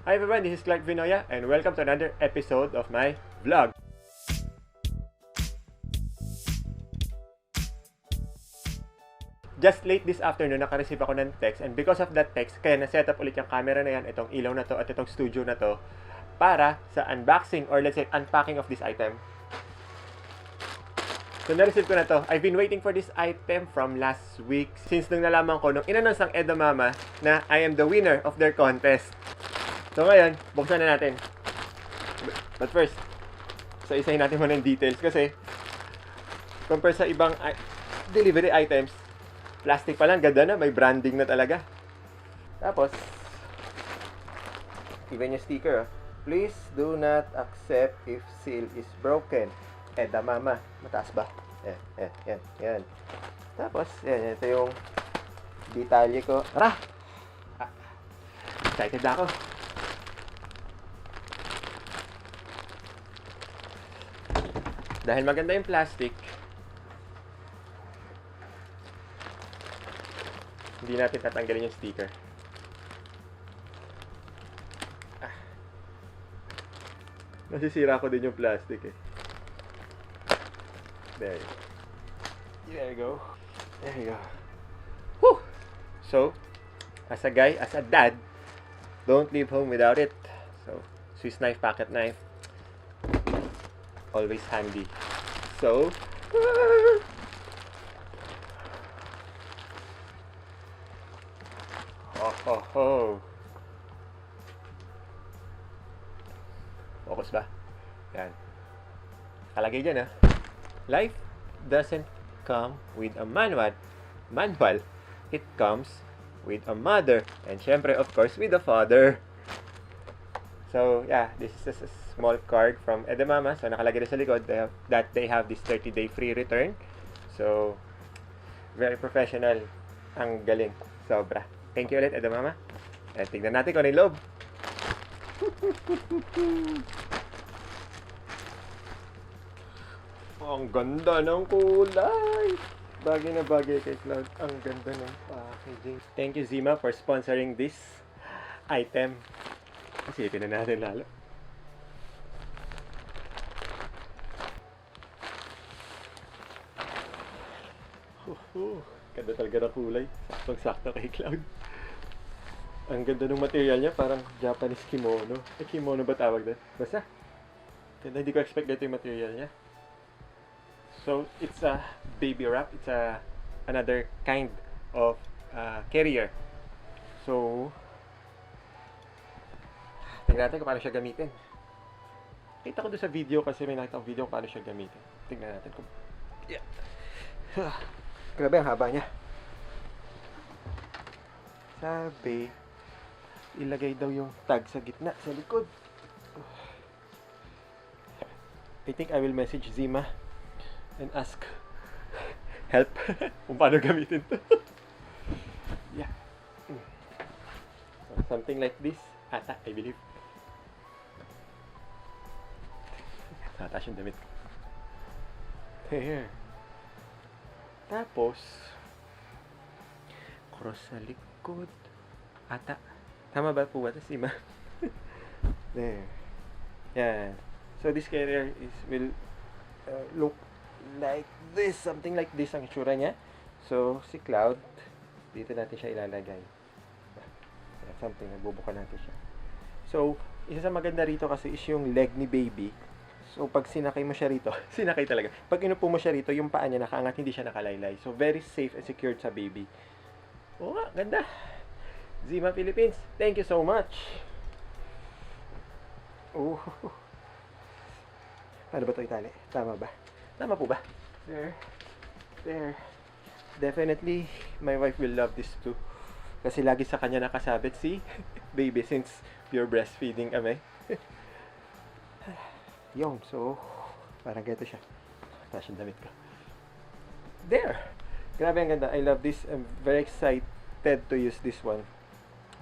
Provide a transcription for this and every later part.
Hi everyone, this is Vinoya and welcome to another episode of my vlog. Just late this afternoon, naka-receive ako ng text, and because of that text, kaya na-set up ulit yung camera na yan, itong ilaw na to at itong studio na to para sa unboxing or let's say unpacking of this item. So na-receive ko na to. I've been waiting for this item from last week since nung nalaman ko nung in-announce ng Adobe na I am the winner of their contest. So ngayon, buksan na natin. But first, so isahin natin muna yung details kasi compare sa ibang delivery items, plastic pa lang, ganda na, may branding na talaga. Tapos, even yung sticker, please do not accept if seal is broken. Adobe, mataas ba? Yan. Tapos, yan, ito yung detalye ko. Tara! Excited na ako. Dahil maganda yung plastic, hindi natin tatanggalin yung sticker. Nasisira ko din yung plastic eh. There you go. Whew! So, as a guy, as a dad, don't leave home without it. So, Swiss knife, pocket knife, always handy. So, Focus ba? Yan. Kalagay dyan Life doesn't come with a manual. It comes with a mother. And syempre, of course, with a father. So, yeah, this is just a small card from Adobe. So, nakalagay rin sa likod that they have this 30-day free return. So, very professional. Ang galing. Sobra. Thank you ulit, Adobe. At tignan natin kung ano yung loob. Ang ganda ng kulay! Bagay na bagay kay Cloud. Ang ganda ng packaging. Thank you, Zima, for sponsoring this item. Isipin na natin lalo. Ganda talaga ng kulay. Saktong-sakto kay Cloud. Ang ganda ng material niya, parang Japanese kimono. Kimono ba tawag doon? Basta. Ganda, hindi ko expect dito yung material niya. So, it's a baby wrap. It's another kind of carrier. So, tingnan natin kung paano siya gamitin. Kita ko doon sa video kasi may nakita akong video kung paano siya gamitin. Tingnan natin kung... Yeah. Grabe ang haba niya. Sabi, ilagay daw yung tag sa gitna, sa likod. I think I will message Zima and ask help kung paano gamitin to. Yeah. So, something like this. Ata, I believe. Nataas yung damit. Here. Tapos, cross sa likod. Ata. Tama ba po ba ito, Zima? There. Yeah. So, this carrier will look like this, something like this ang itsura niya. So, si Cloud, dito natin siya ilalagay. Something, nagbubuka natin siya. So, isa sa maganda rito kasi is yung leg ni baby. So, pag sinakay mo siya rito, sinakay talaga. Pag inupo mo siya rito, yung paa niya nakaangat, hindi siya nakalaylay. So, very safe and secured sa baby. Oo nga, ganda. Zima Philippines, thank you so much. Oh. Paano ba ito itali? Tama ba? Tama po ba? There. Definitely, my wife will love this too. Kasi lagi sa kanya nakasabit si baby since pure breastfeeding kami. Yung, so, parang ganito siya. Taas yung damit ko. There! Grabe ang ganda. I love this. I'm very excited to use this one.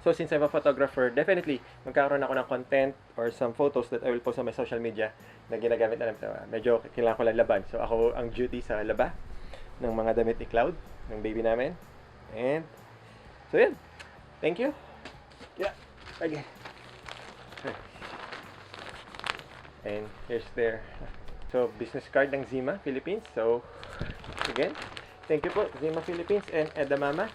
So, since I'm a photographer, definitely, magkakaroon ako ng content or some photos that I will post on my social media na ginagamit na namin. Medyo kailangan ko lang laban. So, ako ang duty sa laba ng mga damit ni Cloud, ng baby namin. And, so, yun. Thank you. Yeah. Okay. And here's their business card ng Zima Philippines. So, again, thank you po, Zima Philippines and Edamama.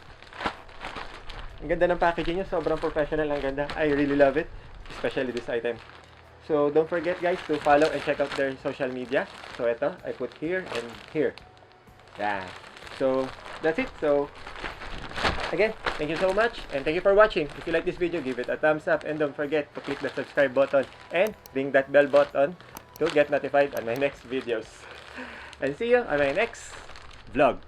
Ang ganda ng packaging nyo. Sobrang professional. Ang ganda. I really love it. Especially this item. So, don't forget guys to follow and check out their social media. So, ito, I put here and here. Yeah. So, that's it. So, again, thank you so much. And thank you for watching. If you like this video, give it a thumbs up. And don't forget to click the subscribe button. And ring that bell button to get notified on my next videos. And see you on my next vlog.